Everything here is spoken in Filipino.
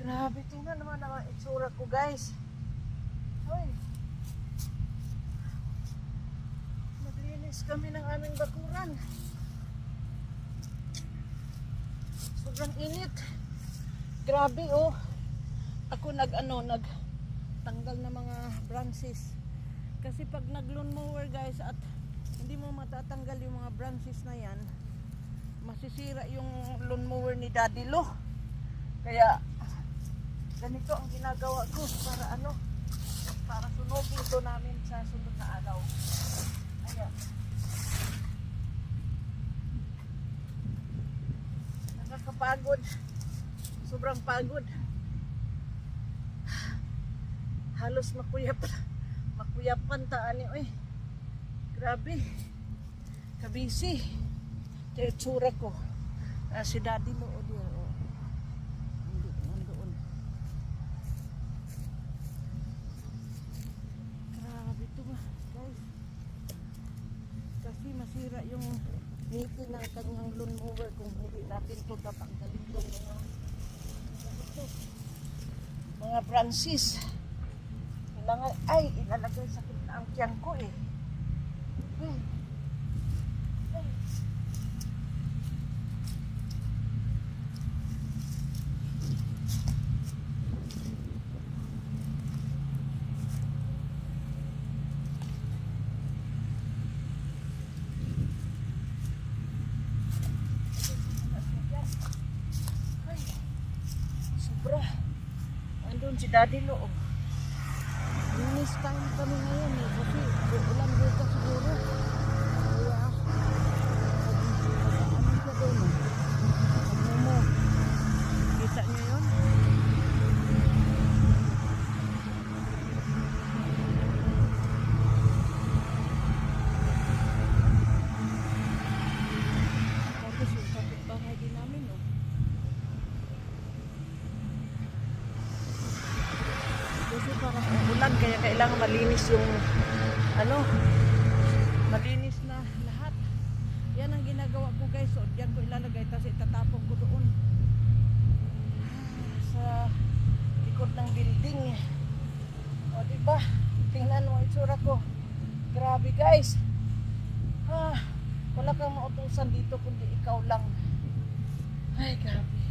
Grabe, tingnan naman ang itsura ko, guys. Hoy. Naglinis kami ng aming bakuran. Sobrang init. Grabe, oh. Ako nagtanggal ng mga branches. Kasi pag nag-lawn mower, guys, at hindi mo matatanggal yung mga branches na yan, masisira yung lawn mower ni Daddy Lo. Kaya ganito ang ginagawa ko para sunogin ito namin sa sunod na araw. Ayan. Nakakapagod. Sobrang pagod. Halos makuyapan taan niyo eh. Grabe. Kabisi. Ito yung tsura ko. Si Daddy Lo o diyan. Nandoon. Grabe ito ba, guys. Kasi masira yung ngiti ng kanyang lawn mower kung hindi natin ito tatanggalin ito. Mga branches. Ilalagay sa kitna ang tiyan ko eh. Sobra. Andun si Daddy Lo. Linis time kami ngayon eh. Kasi ulan dito siguro. Kaya ano siya doon eh. Pagmumo. Kita nyo yun? Tapos yung kapitbahay din namin oh. Kasi parang ulan kaya kailangan malinis yung malinis na lahat. Yan ang ginagawa ko, guys. So diyan ko ilalagay tapos itatapon ko doon sa likod ng building. O diba? Tingnan mo itsura ko. Grabe, guys. Wala kang mautusan dito kundi ikaw lang. Ay, grabe.